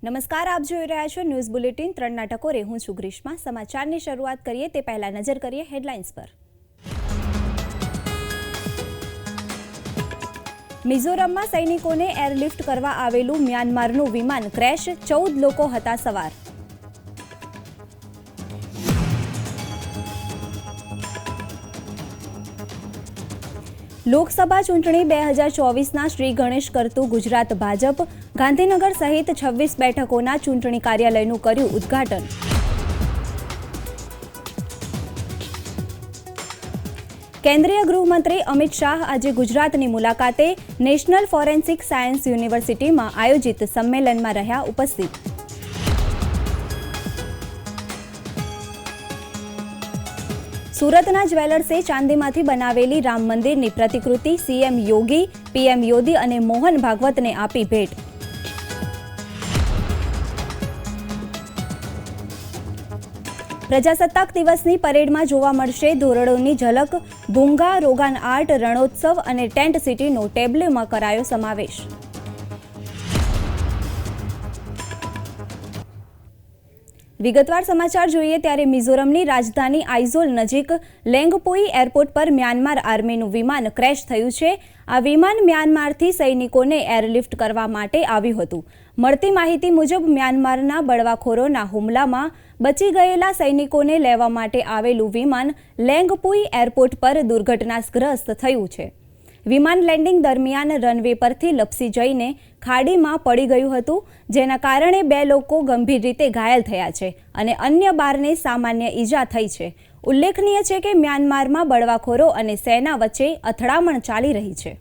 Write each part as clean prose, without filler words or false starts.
નમસ્કાર, આપ જોઈ રહ્યા છો ન્યૂઝ બુલેટિન 3ના ટકોરે. હું છું ગ્રીષ્મા. સમાચારની શરૂઆત કરીએ તે પહેલા નજર કરીએ હેડલાઇન્સ પર. મિઝોરમમાં સૈનિકોને એરલિફ્ટ કરવા આવેલું મ્યાનમારનું વિમાન ક્રેશ, 14 લોકો હતા સવાર. લોકસભા ચૂંટણી 2024ના શ્રી ગણેશ કરતું ગુજરાત ભાજપ. ગાંધીનગર સહિત 26 બેઠકોના ચૂંટણી કાર્યાલયનું કર્યું ઉદ્ઘાટન. કેન્દ્રીય ગૃહમંત્રી અમિત શાહ આજે ગુજરાતની મુલાકાતે. નેશનલ ફોરેન્સિક સાયન્સ યુનિવર્સિટીમાં આયોજિત સંમેલનમાં રહ્યા ઉપસ્થિત. સુરતના જ્વેલર્સે ચાંદીમાંથી બનાવેલી રામ મંદિરની પ્રતિકૃતિ સીએમ યોગી, પીએમ મોદી અને મોહન ભાગવતને આપી ભેટ. પ્રજાસત્તાક દિવસની પરેડમાં જોવા મળશે ધોરડોની ઝલક. ભૂંગા, રોગાન આર્ટ, રણોત્સવ અને ટેન્ટ સિટીનો ટેબ્લોમાં કરાયો સમાવેશ. વિગતવાર સમાચાર જોઈએ ત્યારે મિઝોરમની રાજધાની આઇઝોલ નજીક લેંગપોઈ એરપોર્ટ પર મ્યાનમાર આર્મીનું વિમાન ક્રેશ થયું છે. આ વિમાન મ્યાનમારથી સૈનિકોને એરલિફ્ટ કરવા માટે આવ્યું હતું. મળતી માહિતી મુજબ મ્યાનમારના બળવાખોરોના હુમલામાં બચી ગયેલા સૈનિકોને લેવા માટે આવેલું વિમાન લેંગપોઈ એરપોર્ટ પર દુર્ઘટનાગ્રસ્ત થયું છે. વિમાન લેન્ડિંગ દરમિયાન રનવે પરથી લપસી જઈને ખાડીમાં પડી ગયું હતું, જેના કારણે 2 લોકો ગંભીર રીતે ઘાયલ થયા છે અને અન્ય 12ને સામાન્ય ઈજા થઈ છે. ઉલ્લેખનીય છે કે મ્યાનમારમાં બળવાખોરો અને સેના વચ્ચે અથડામણ ચાલી રહી છે.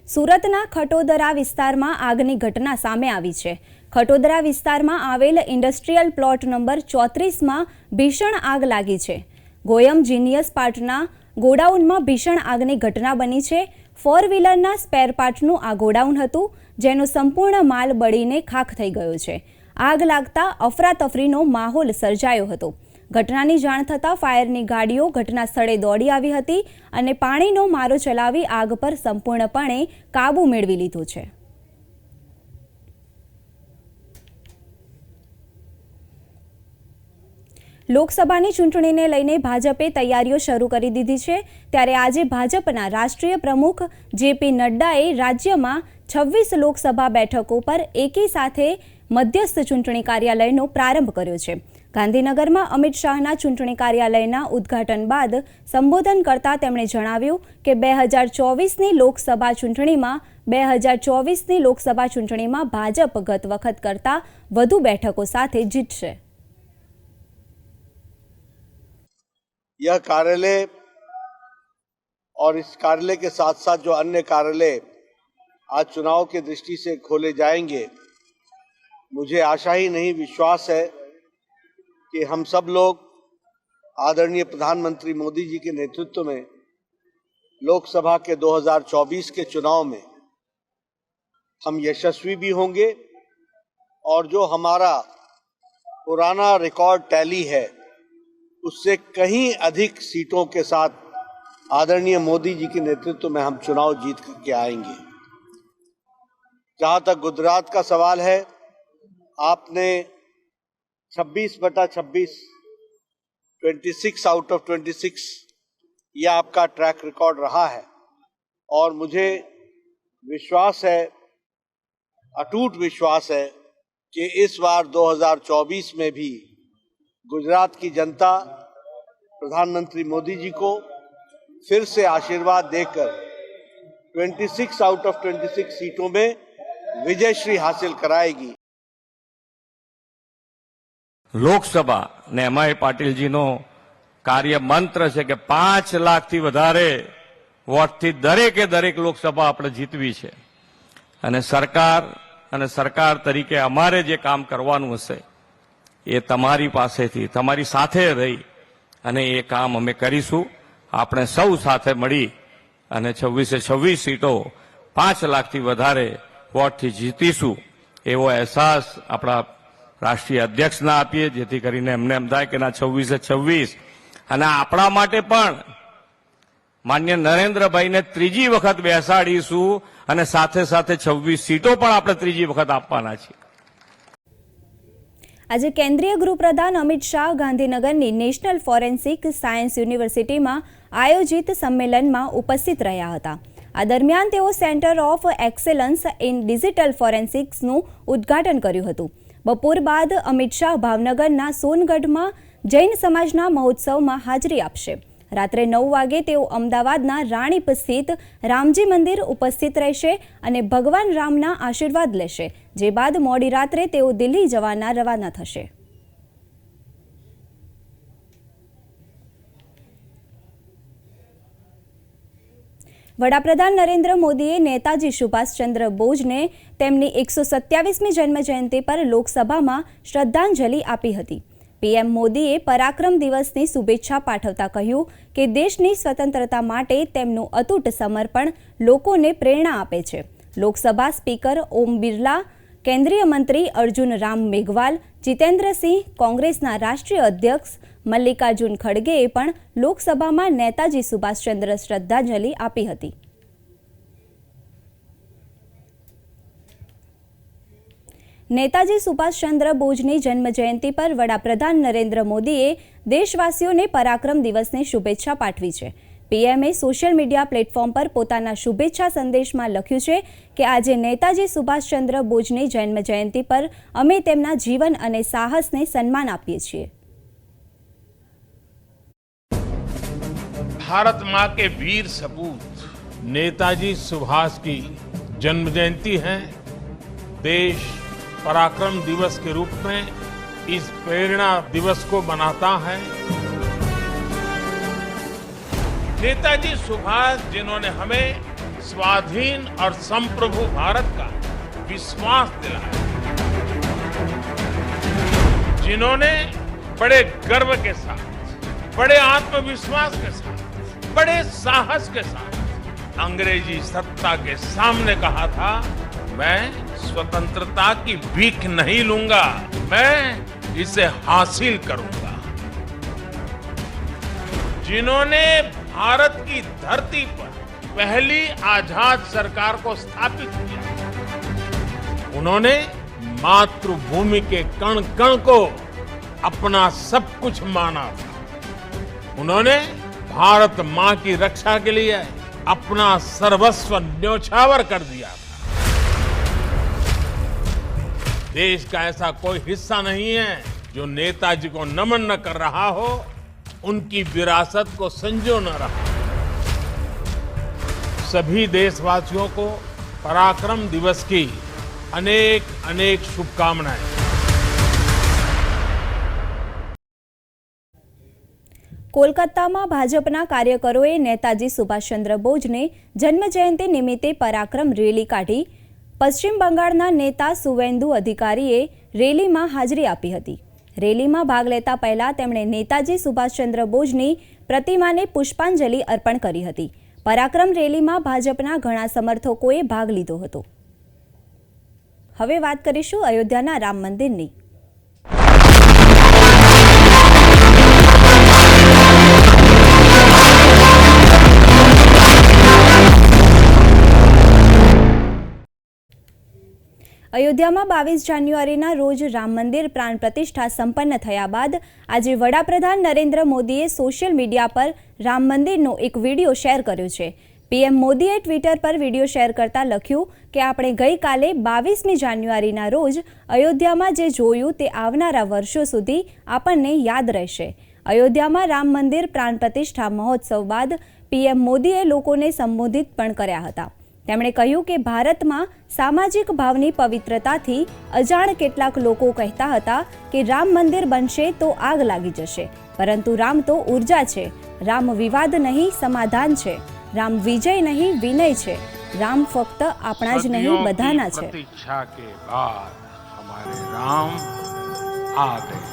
સુરતના ખટોદરા વિસ્તારમાં આગની ઘટના સામે આવી છે. ખટોદરા વિસ્તારમાં આવેલ ઇન્ડસ્ટ્રીયલ પ્લોટ નંબર 34માં ભીષણ આગ લાગી છે. ગોયમ જીનિયસ પાર્ટના ગોડાઉનમાં ભીષણ આગની ઘટના બની છે. 4 વ્હીલરના સ્પેર પાર્ટનું આ ગોડાઉન હતું, જેનો સંપૂર્ણ માલ બળીને ખાખ થઈ ગયો છે. આગ લાગતા અફરાતફરીનો માહોલ સર્જાયો હતો. ઘટનાની જાણ થતાં ફાયરની ગાડીઓ ઘટના સ્થળે દોડી આવી હતી અને પાણીનો મારો ચલાવી આગ પર સંપૂર્ણપણે કાબૂ મેળવી લીધો છે. લોકસભાની ચૂંટણીને લઈને ભાજપે તૈયારીઓ શરૂ કરી દીધી છે. ત્યારે આજે ભાજપના રાષ્ટ્રીય પ્રમુખ જેપી નડ્ડાએ રાજ્યમાં 26 લોકસભા બેઠકો પર એકી સાથે મધ્યસ્થ ચૂંટણી કાર્યાલયનો પ્રારંભ કર્યો છે. ગાંધીનગરમાં અમિત શાહના ચૂંટણી કાર્યાલયના ઉદ્ઘાટન બાદ સંબોધન કરતા તેમણે જણાવ્યું કે 2024ની લોકસભા ચૂંટણીમાં ભાજપ ગત વખત કરતાં વધુ બેઠકો સાથે જીતશે. यह कार्यालय और इस कार्यालय के साथ साथ जो अन्य कार्यालय आज चुनाव के दृष्टि से खोले जाएंगे, मुझे आशा ही नहीं विश्वास है कि हम सब लोग आदरणीय प्रधानमंत्री मोदी जी के नेतृत्व में लोकसभा के 2024 के चुनाव में हम यशस्वी भी होंगे और जो हमारा पुराना रिकॉर्ड टैली है उससे कहीं अधिक सीटों के साथ आदरणीय मोदी जी के नेतृत्व में हम चुनाव जीत करके आएंगे. जहां तक गुजरात का सवाल है, आपने 26/26 26 आउट ऑफ 26 ये आपका ट्रैक रिकॉर्ड रहा है और मुझे विश्वास है, अटूट विश्वास है कि इस बार 2024 में भी गुजरात की जनता प्रधानमंत्री मोदी जी को फिर से आशीर्वाद देकर 26 आउट ऑफ 26 सीटों में विजय श्री हासिल कराएगी. લોકસભા ને એમઆઈ પાટીલજીનો કાર્ય મંત્ર છે કે 5 લાખથી વધારે વોટથી દરેક લોકસભા આપણે જીતવી છે અને સરકાર તરીકે અમારે જે કામ કરવાનું હશે એ તમારી પાસેથી તમારી સાથે રહી અને એ કામ અમે કરીશું. આપણે સૌ સાથે મળી અને 26 સીટો 5 લાખથી વધારે વોટથી જીતીશું એવો અહેસાસ આપણા રાષ્ટ્રીય અધ્યક્ષને આપીએ, જેથી કરીને એમને એમ થાય કે ના 26 અને આપણા માટે પણ માન્ય નરેન્દ્રભાઈને ત્રીજી વખત બેસાડીશું અને સાથે સાથે 26 સીટો પણ આપણે ત્રીજી વખત આપવાના છીએ. આજે કેન્દ્રીય ગૃહપ્રધાન અમિત શાહ ગાંધીનગરની નેશનલ ફોરેન્સિક સાયન્સ યુનિવર્સિટીમાં આયોજિત સંમેલનમાં ઉપસ્થિત રહ્યા હતા. આ દરમિયાન તેઓ centre of excellence in digital ફોરેન્સિક્સનું ઉદ્ઘાટન કર્યું હતું. બપોર બાદ અમિત શાહ ભાવનગરના સોનગઢમાં જૈન સમાજના મહોત્સવમાં હાજરી આપશે. રાત્રે 9 વાગે તેઓ અમદાવાદના રાણીપ સ્થિત રામજી મંદિર ઉપસ્થિત રહેશે અને ભગવાન રામના આશીર્વાદ લેશે, જે બાદ મોડી રાત્રે તેઓ દિલ્હી જવાના રવાના થશે. વડાપ્રધાન નરેન્દ્ર મોદીએ નેતાજી સુભાષચંદ્ર બોઝને તેમની 127મી જન્મજયંતિ પર લોકસભામાં શ્રદ્ધાંજલિ આપી હતી. પીએમ મોદીએ પરાક્રમ દિવસની શુભેચ્છા પાઠવતા કહ્યું કે દેશની સ્વતંત્રતા માટે તેમનું અતૂટ સમર્પણ લોકોને પ્રેરણા આપે છે. લોકસભા સ્પીકર ઓમ બિરલા, કેન્દ્રીય મંત્રી અર્જુન રામ મેઘવાલ, જીતેન્દ્રસિંહ, કોંગ્રેસના રાષ્ટ્રીય અધ્યક્ષ મલ્લિકાર્જુન ખડગેએ પણ લોકસભામાં નેતાજી સુભાષચંદ્ર શ્રદ્ધાંજલિ આપી હતી. નેતાજી સુભાષચંદ્ર બોઝની જન્મજયંતિ પર વડાપ્રધાન નરેન્દ્ર મોદીએ દેશવાસીઓને પરાક્રમ દિવસની શુભેચ્છા પાઠવી છે. પીએમએ સોશિયલ મીડિયા પ્લેટફોર્મ પર પોતાના શુભેચ્છા સંદેશમાં લખ્યું છે કે આજે નેતાજી સુભાષચંદ્ર બોઝની જન્મજયંતિ પર અમે તેમના જીવન અને સાહસને સન્માન આપીએ છીએ. भारत मां के वीर सपूत नेताजी सुभाष की जन्म जयंती है. देश पराक्रम दिवस के रूप में इस प्रेरणा दिवस को मनाता है. नेताजी सुभाष जिन्होंने हमें स्वाधीन और संप्रभु भारत का विश्वास दिलाया, जिन्होंने बड़े गर्व के साथ, बड़े आत्मविश्वास के साथ, बड़े साहस के साथ अंग्रेजी सत्ता के सामने कहा था, मैं स्वतंत्रता की भीख नहीं लूंगा, मैं इसे हासिल करूंगा. जिन्होंने भारत की धरती पर पहली आजाद सरकार को स्थापित किया, उन्होंने मातृभूमि के कण कण को अपना सब कुछ माना था. उन्होंने भारत मां की रक्षा के लिए अपना सर्वस्व न्योछावर कर दिया था. देश का ऐसा कोई हिस्सा नहीं है जो नेताजी को नमन न कर रहा हो, उनकी विरासत को संजो न रहा. सभी देशवासियों को पराक्रम दिवस की अनेक अनेक शुभकामनाएं. કોલકાતામાં ભાજપના કાર્યકરોએ નેતાજી સુભાષચંદ્ર બોઝને જન્મજયંતિ નિમિત્તે પરાક્રમ રેલી કાઢી. પશ્ચિમ બંગાળના નેતા સુવેન્દુ અધિકારીએ રેલીમાં હાજરી આપી હતી. રેલીમાં ભાગ લેતા પહેલા તેમણે નેતાજી સુભાષચંદ્ર બોઝની પ્રતિમાને પુષ્પાંજલિ અર્પણ કરી હતી. પરાક્રમ રેલીમાં ભાજપના ઘણા સમર્થકોએ ભાગ લીધો હતો. હવે વાત કરીશું અયોધ્યાના રામ મંદિરની. અયોધ્યામાં 22 જાન્યુઆરીના રોજ રામ મંદિર પ્રાણ પ્રતિષ્ઠા સંપન્ન થયા બાદ આજે વડાપ્રધાન નરેન્દ્ર મોદીએ સોશિયલ મીડિયા પર રામ મંદિરનો એક વિડીયો શેર કર્યો છે. પીએમ મોદીએ ટ્વિટર પર વિડીયો શેર કરતા લખ્યું કે આપણે ગઈકાલે 22મી જાન્યુઆરીના રોજ અયોધ્યામાં જે જોયું તે આવનારા વર્ષો સુધી આપણને યાદ રહેશે. અયોધ્યામાં રામ મંદિર પ્રાણ પ્રતિષ્ઠા મહોત્સવ બાદ પીએમ મોદીએ લોકોને સંબોધિત પણ કર્યા હતા. તેમણે કહ્યું કે ભારતમાં સામાજિક ભાવની પવિત્રતાથી અજાણ કેટલાક લોકો કહેતા હતા કે રામ મંદિર બનશે તો આગ લાગી જશે, પરંતુ રામ તો ઉર્જા છે. રામ વિવાદ નહીં, સમાધાન છે. રામ વિજય નહીં, વિનય છે. રામ ફક્ત આપણા જ નહીં, બધાના છે. प्रतीक्षा के बाद हमारे राम आ गए.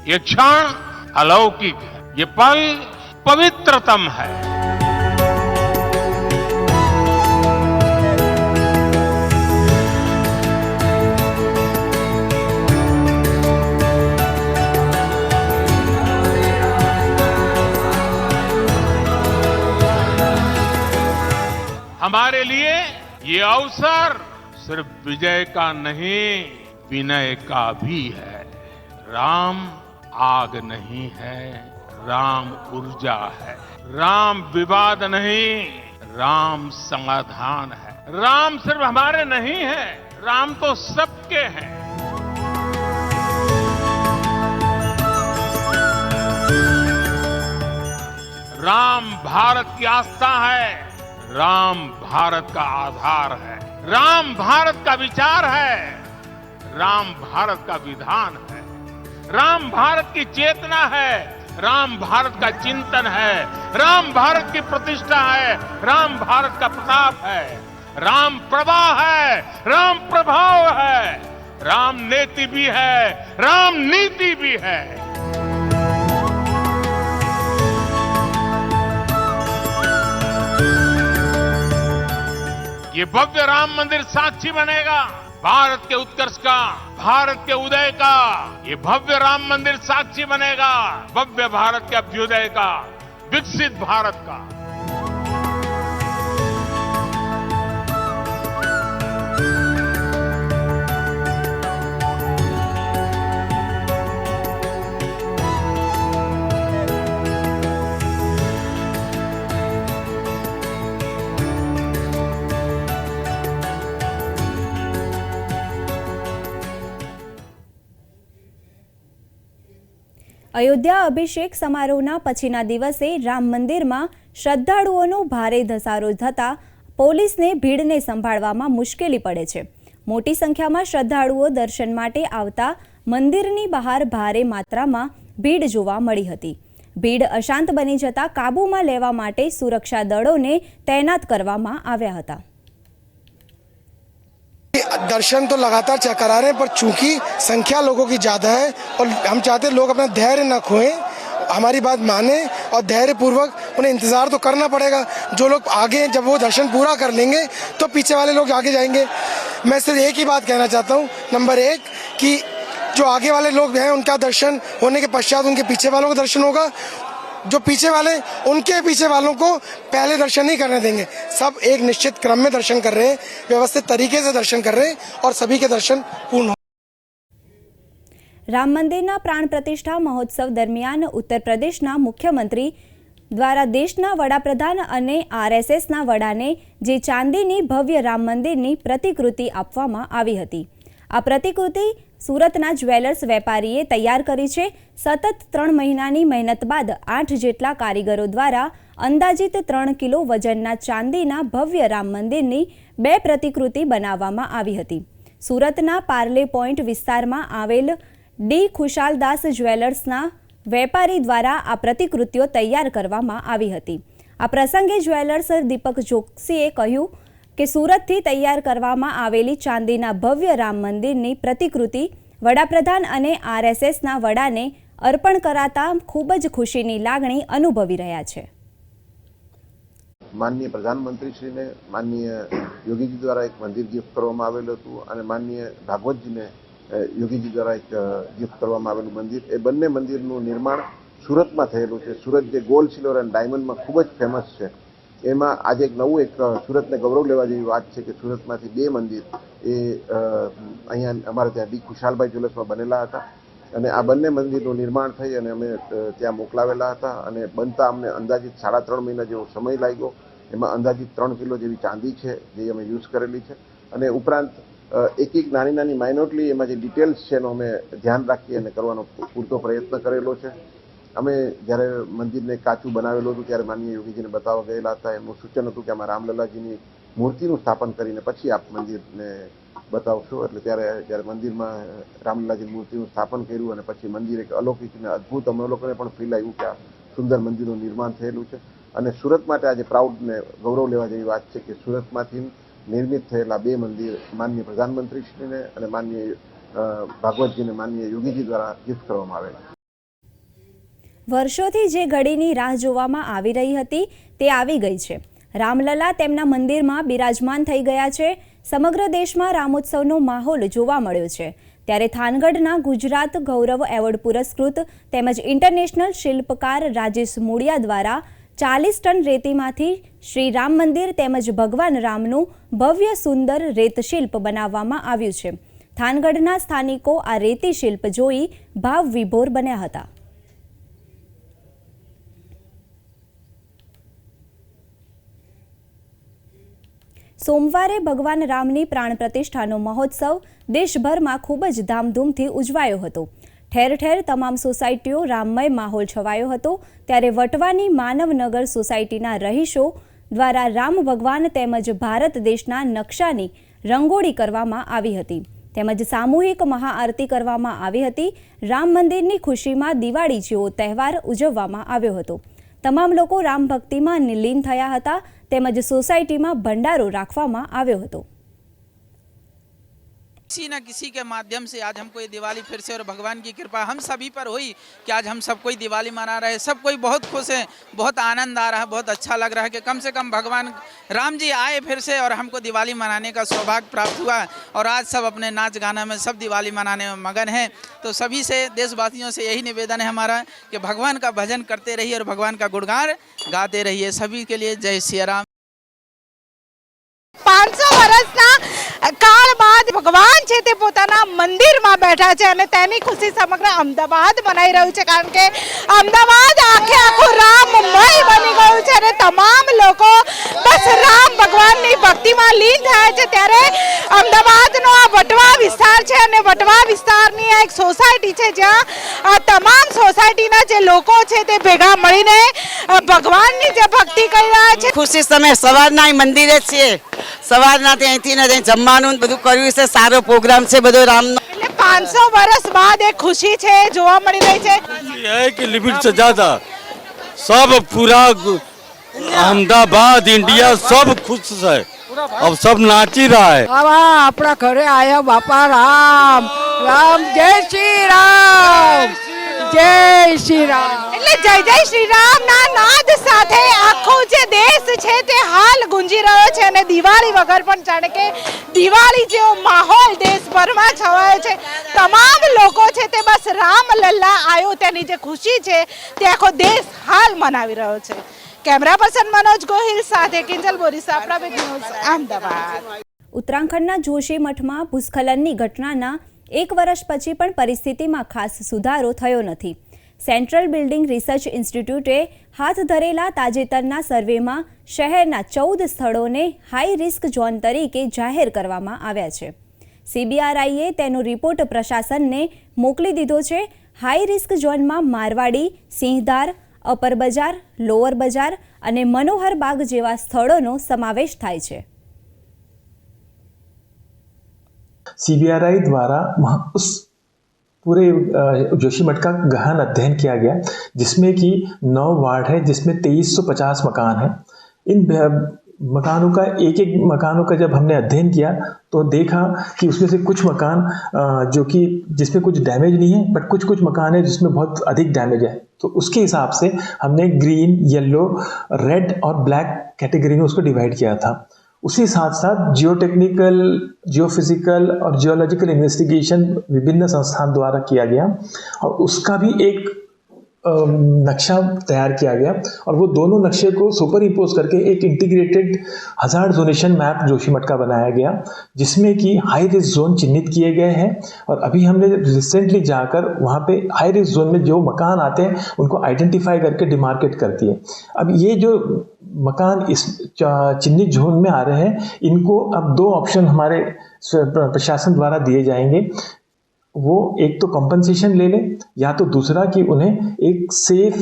ये क्षण अलौकिक है, ये पल पवित्रतम है। हमारे लिए ये अवसर सिर्फ विजय का नहीं, विनय का भी है। राम आग नहीं है, राम ऊर्जा है। राम विवाद नहीं, राम समाधान है। राम सिर्फ हमारे नहीं है, राम तो सबके हैं। राम भारत की आस्था है, राम भारत का आधार है। राम भारत का विचार है, राम भारत का विधान है। राम भारत की चेतना है, राम भारत का चिंतन है। राम भारत की प्रतिष्ठा है, राम भारत का प्रताप है। राम प्रवाह है, राम प्रभाव है। राम नेति भी है, राम नीति भी है। ये भव्य राम मंदिर साक्षी बनेगा भारत के उत्कर्ष का, भारत के उदय का। ये भव्य राम मंदिर साक्षी बनेगा भव्य भारत के अभ्युदय का, विकसित भारत का। અયોધ્યા અભિષેક સમારોહના પછીના દિવસે રામ મંદિરમાં શ્રદ્ધાળુઓનો ભારે ધસારો થતાં પોલીસને ભીડને સંભાળવામાં મુશ્કેલી પડે છે। મોટી સંખ્યામાં શ્રદ્ધાળુઓ દર્શન માટે આવતા મંદિરની બહાર ભારે માત્રામાં ભીડ જોવા મળી હતી। ભીડ અશાંત બની જતા કાબૂમાં લેવા માટે સુરક્ષા દળોને તૈનાત કરવામાં આવ્યા હતા। दर्शन तो लगातार करा रहे हैं, पर चूंकि संख्या लोगों की ज्यादा है और हम चाहते हैं लोग अपना धैर्य न खोएं, हमारी बात माने और धैर्य पूर्वक उन्हें इंतजार तो करना पड़ेगा। जो लोग आगे जब वो दर्शन पूरा कर लेंगे तो पीछे वाले लोग आगे जाएंगे। मैं सिर्फ एक ही बात कहना चाहता हूँ, नंबर एक कि जो आगे वाले लोग हैं उनका दर्शन होने के पश्चात उनके पीछे वालों का दर्शन होगा। जो पीछे वाले उनके पीछे वालों को पहले दर्शन नहीं करने देंगे। सब एक निश्चित क्रम में दर्शन कर रहे हैं, व्यवस्थित तरीके से दर्शन कर रहे हैं और सभी के दर्शन पूर्ण हो। રામ મંદિરના પ્રાણ પ્રતિષ્ઠા મહોત્સવ દરમિયાન ઉત્તર પ્રદેશના મુખ્યમંત્રી દ્વારા દેશના વડાપ્રધાન અને આરએસએસના વડાને જે ચાંદીની ભવ્ય રામ મંદિરની પ્રતિકૃતિ આપવામાં આવી હતી। આ પ્રતિકૃતિ સુરતના જ્વેલર્સ વેપારીએ તૈયાર કરી છે। સતત 3 મહિનાની મહેનત બાદ 8 જેટલા કારીગરો દ્વારા અંદાજિત 3 કિલો વજનના ચાંદીના ભવ્ય રામ મંદિરની 2 પ્રતિકૃતિ બનાવવામાં આવી હતી। સુરતના પાર્લે પોઈન્ટ વિસ્તારમાં આવેલ ડી ખુશાલદાસ જ્વેલર્સના વેપારી દ્વારા આ પ્રતિકૃતિઓ તૈયાર કરવામાં આવી હતી। આ પ્રસંગે જ્વેલર્સ દીપક જોશીએ કહ્યું કે સુરતથી તૈયાર કરવામાં આવેલી ચાંદીના ભવ્ય રામ મંદિરની પ્રતિકૃતિ વડાપ્રધાન અને આરએસએસના વડાને અર્પણ કરાતા ખૂબ જ ખુશીની લાગણી અનુભવી રહ્યા છે। माननीय प्रधानमंत्री श्री ने माननीय योगी जी द्वारा एक मंदिर गिफ्ट करवामां आवेलुं हतुं अने माननीय भागवत जी ने योगी जी द्वारा एक गिफ्ट करवामां आवेलुं मंदिर। ए बंने मंदिरनुं निर्माण सूरतमां थयेलुं छे। सूरत जे गोल्ड सिल्वर एंड डायमंड में खूब ज फेमस है। एमां आज एक नवुं एक सूरत ने गौरव लेवा जेवी वात छे कि सूरतमांथी 2 मंदिर ए अहींया अमारे त्यां डी खुशालभाई ज्वेलर्समां बनेला हता અને આ બંને મંદિરનું નિર્માણ થઈ અને અમે ત્યાં મોકલાવેલા હતા અને બનતા અમને અંદાજિત 3.5 મહિના જેવો સમય લાગ્યો। એમાં અંદાજિત 3 કિલો જેવી ચાંદી છે જે અમે યુઝ કરેલી છે અને ઉપરાંત એક નાની નાની માઇનોરલી એમાં જે ડિટેલ્સ છે એનો અમે ધ્યાન રાખી અને કરવાનો પૂરતો પ્રયત્ન કરેલો છે। અમે જ્યારે મંદિરને કાચું બનાવેલું હતું ત્યારે માનનીય યોગીજીને બતાવવા ગયેલા હતા। એમનું સૂચન હતું કે આમાં રામલલ્લાજીની મૂર્તિનું સ્થાપન કરીને પછી આપ મંદિરને બતાવશો। એટલે જ્યારે મંદિરમાં રામલલ્લાજીની મૂર્તિનું સ્થાપન કર્યું અને પછી મંદિર એક અલૌકિક અને અદ્ભુત અમે લોકોને પણ ફીલ આવ્યું કે આ સુંદર મંદિરનું નિર્માણ થયેલું છે। અને સુરત માટે આજે પ્રાઉડ ને ગૌરવ લેવા જેવી વાત છે કે સુરતમાંથી નિર્મિત થયેલા 2 મંદિર માનનીય પ્રધાનમંત્રીશ્રીને અને માનનીય ભાગવતજીને માનનીય યોગીજી દ્વારા ગિફ્ટ કરવામાં આવેલા। વર્ષોથી જે ઘડીની રાહ જોવામાં આવી રહી હતી તે આવી ગઈ છે. રામલલા તેમના મંદિરમાં બિરાજમાન થઈ ગયા છે. સમગ્ર દેશમાં રામોત્સવનો માહોલ જોવા મળ્યો છે. ત્યારે થાનગઢના ગુજરાત ગૌરવ એવોર્ડ પુરસ્કૃત તેમજ ઇન્ટરનેશનલ શિલ્પકાર રાજેશ મૂળિયા દ્વારા 40 ટન રેતીમાંથી શ્રી રામ મંદિર તેમજ ભગવાન રામનું ભવ્ય સુંદર રેતશિલ્પ બનાવવામાં આવ્યું છે. થાનગઢના સ્થાનિકો આ રેતી શિલ્પ જોઈ ભાવ વિભોર બન્યા હતા. સોમવારે ભગવાન રામની પ્રાણ પ્રતિષ્ઠાનો મહોત્સવ દેશભરમાં ખૂબ જ ધામધૂમથી ઉજવાયો હતો. ઠેર ઠેર તમામ સોસાયટીઓ રામમય માહોલ છવાયો હતો. ત્યારે વટવાની માનવનગર સોસાયટીના રહીશો દ્વારા રામ ભગવાન તેમજ ભારત દેશના નકશાની રંગોળી કરવામાં આવી હતી તેમજ સામૂહિક મહાઆરતી કરવામાં આવી હતી. રામ મંદિરની ખુશીમાં દિવાળી જેવો તહેવાર ઉજવવામાં આવ્યો હતો. તમામ લોકો રામ ભક્તિમાં લીન થયા હતા તેમજ સોસાયટીમાં ભંડારો રાખવામાં આવ્યો હતો. किसी न किसी के माध्यम से आज हमको ये दिवाली फिर से और भगवान की कृपा हम सभी पर हुई कि आज हम सब कोई दिवाली मना रहे हैं. सब कोई बहुत खुश है, बहुत आनंद आ रहा है, बहुत अच्छा लग रहा है कि कम से कम भगवान राम जी आए फिर से और हमको दिवाली मनाने का सौभाग्य प्राप्त हुआ. और आज सब अपने नाच गाना में सब दिवाली मनाने में मगन हैं. तो सभी से देशवासियों से यही निवेदन है हमारा कि भगवान का भजन करते रहिए और भगवान का गुणगान गाते रहिए. सभी के लिए जय श्री राम. 500 વર્ષના કાળ બાદ ભગવાન છે તે પોતાના મંદિરમાં બેઠા છે અને તેની ખુશી સમગ્ર અમદાવાદ મનાઈ રહ્યું છે કારણ કે અમદાવાદ આખે આખું રામમય બની ગયું છે અને તમામ લોકો બસ રામ ભગવાનની ભક્તિમાં લીન થયા છે. ત્યારે અમદાવાદનો આ વટવા વિસ્તાર છે અને વટવા વિસ્તારની આ એક સોસાયટી છે જ્યાં તમામ સોસાયટીના જે લોકો છે તે ભેગા મળીને ભગવાનની જે ભક્તિ કરી રહ્યા છે. ખુશી તમે સવારના મંદિરે છીએ, સવારના ત્યાંથી ને ત્યાં જમવાનું બધું કર્યું છે. સારો પ્રોગ્રામ છે બધો રામનો. એટલે 500 વર્ષ બાદ એક ખુશી છે જોવા મળી રહી છે. है कि लिमिट से ज्यादा सब पूरा अहमदाबाद इंडिया सब खुश है, अब सब नाच ही रहा है. આપણા ઘરે આયા બાપા રામ રામ જય શ્રી રામ જય શ્રી રામ. એટલે જય જય શ્રી રામના નાદ સાથે આખો જે દેશ છે તે હાલ ગુંજી રહ્યો છે અને દિવાળી વગર પણ જાણે કે દિવાળી જેવો માહોલ દેશભરમાં છવાયો છે. તમામ લોકો છે તે બસ રામલલ્લા આવ્યો તેની જે ખુશી છે તે આખો દેશ હાલ મનાવી રહ્યો છે. કેમેરા પર્સન મનોજ ગોહિલ સાથે કિંજલ બોરીસા, પ્રવેગ ન્યૂઝ, અમદાવાદ. ઉત્તરાખંડના જોશી મઠમાં ભૂસ્ખલનની ઘટનાના 1 વર્ષ પછી પણ પરિસ્થિતિમાં ખાસ સુધારો થયો નથી. સેન્ટ્રલ બિલ્ડિંગ રિસર્ચ ઇન્સ્ટિટ્યૂટે હાથ ધરેલા તાજેતરના સર્વેમાં શહેરના 14 સ્થળોને હાઈ રિસ્ક ઝોન તરીકે જાહેર કરવામાં આવ્યા છે. CBRIએ તેનો રિપોર્ટ પ્રશાસનને મોકલી દીધો છે. હાઈ રિસ્ક ઝોનમાં મારવાડી, સિંહધાર, અપર બજાર, લોઅર બજાર અને મનોહર બાગ જેવા સ્થળોનો સમાવેશ થાય છે. CBRI द्वारा उस पूरे जोशी मठ का गहन अध्ययन किया गया जिसमें कि 9 वार्ड है जिसमें 2350 मकान है. इन मकानों का एक मकानों का जब हमने अध्ययन किया तो देखा कि उसमें से कुछ मकान जो कि जिसमें कुछ डैमेज नहीं है बट कुछ मकान है जिसमें बहुत अधिक डैमेज है. तो उसके हिसाब से हमने ग्रीन, येलो, रेड और ब्लैक कैटेगरी में उसको डिवाइड किया था. उसी साथ साथ जियो टेक्निकल, जियो फिजिकल और जियोलॉजिकल इन्वेस्टिगेशन विभिन्न संस्थान द्वारा किया गया और उसका भी एक नक्शा तैयार किया गया और वो दोनों नक्शे को सुपर इम्पोज करके एक integrated hazard zonation map Joshi मठ का बनाया गया जिसमें कि हाई रिस्क जोन चिन्हित किए गए हैं. और अभी हमने रिसेंटली जाकर वहाँ पे हाई रिस्क जोन में जो मकान आते हैं उनको आइडेंटिफाई करके डिमार्केट करती है. अब ये जो मकान इस चिन्हित जोन में आ रहे हैं इनको अब 2 ऑप्शन हमारे प्रशासन द्वारा दिए जाएंगे. वो एक तो कंपनसेशन ले लें या तो दूसरा कि उन्हें एक सेफ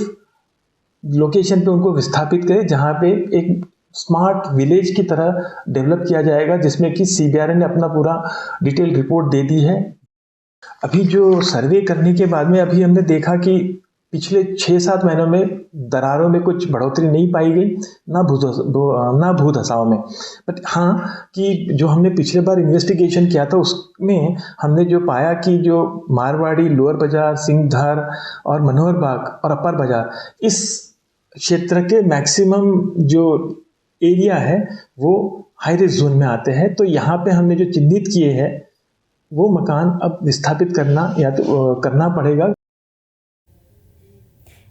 लोकेशन पे उनको विस्थापित करें जहाँ पे एक स्मार्ट विलेज की तरह डेवलप किया जाएगा जिसमें कि CBRI ने अपना पूरा डिटेल रिपोर्ट दे दी है. अभी जो सर्वे करने के बाद में अभी हमने देखा कि पिछले 6-7 महीनों में दरारों में कुछ बढ़ोतरी नहीं पाई गई, ना भू धसाव में। बट हाँ, कि जो हमने पिछले बार इन्वेस्टिगेशन किया था उसमें हमने जो पाया कि जो मारवाड़ी, लोअर बाजार, सिंहधार और मनोहर बाग और अपर बाजार, इस क्षेत्र के मैक्सिमम जो एरिया है वो हाई रिस्क जोन में आते हैं। तो यहाँ पे हमने जो चिन्हित किए हैं वो मकान अब विस्थापित करना या तो करना पड़ेगा।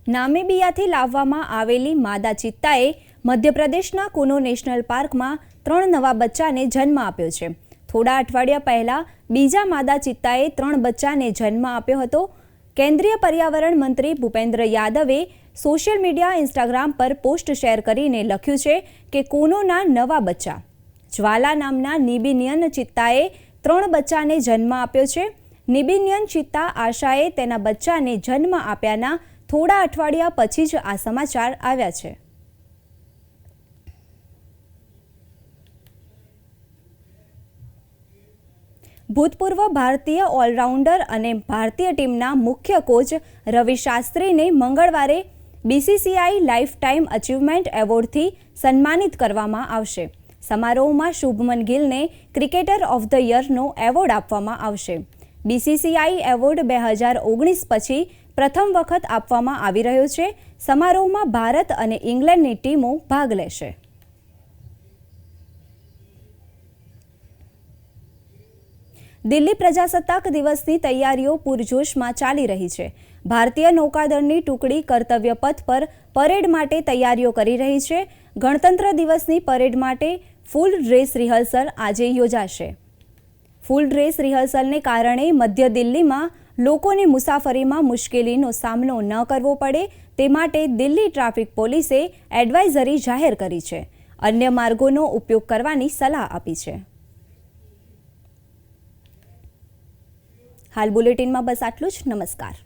નામીબિયાથી લાવવામાં આવેલી માદા ચિત્તાએ મધ્યપ્રદેશના કુનો નેશનલ પાર્કમાં 3 નવા બચ્ચાને જન્મ આપ્યો છે. થોડા અઠવાડિયા પહેલા બીજા માદા ચિત્તાએ 3 બચ્ચાને જન્મ આપ્યો હતો. કેન્દ્રીય પર્યાવરણ મંત્રી ભૂપેન્દ્ર યાદવે સોશિયલ મીડિયા ઇન્સ્ટાગ્રામ પર પોસ્ટ શેર કરીને લખ્યું છે કે કુનોના નવા બચ્ચા જ્વાલા નામના નિબિનિયન ચિત્તાએ 3 બચ્ચાને જન્મ આપ્યો છે. નિબિનિયન ચિત્તા આશાએ તેના બચ્ચાને જન્મ આપ્યાના થોડા અઠવાડિયા પછી જ આ સમાચાર આવ્યા છે. ભૂતપૂર્વ ભારતીય ઓલરાઉન્ડર અને ભારતીય ટીમના મુખ્ય કોચ રવિ શાસ્ત્રીને મંગળવારે બીસીસીઆઈ લાઈફ ટાઈમ અચીવમેન્ટ એવોર્ડથી સન્માનિત કરવામાં આવશે. સમારોહમાં શુભમન ગિલને ક્રિકેટર ઓફ ધ યરનો એવોર્ડ આપવામાં આવશે. બીસીસીઆઈ એવોર્ડ 2019 પછી પ્રથમ વખત આપવામાં આવી રહ્યો છે. સમારોહમાં ભારત અને ઇંગ્લેન્ડની ટીમો ભાગ લેશે. દિલ્હી પ્રજાસત્તાક દિવસની તૈયારીઓ પૂરજોશમાં ચાલી રહી છે. ભારતીય નૌકાદળની ટુકડી કર્તવ્ય પથ પર પરેડ માટે તૈયારીઓ કરી રહી છે. ગણતંત્ર દિવસની પરેડ માટે ફૂલ ડ્રેસ રિહર્સલ આજે યોજાશે. ફૂલ ડ્રેસ રિહર્સલને કારણે મધ્ય દિલ્હીમાં લોકોને મુસાફરીમાં મુશ્કેલીનો સામનો ન કરવો પડે તે માટે દિલ્હી ટ્રાફિક પોલીસે એડવાઇઝરી જાહેર કરી છે. અન્ય માર્ગોનો ઉપયોગ કરવાની સલાહ આપી છે. હાલ બુલેટિનમાં બસ આટલું જ. નમસ્કાર.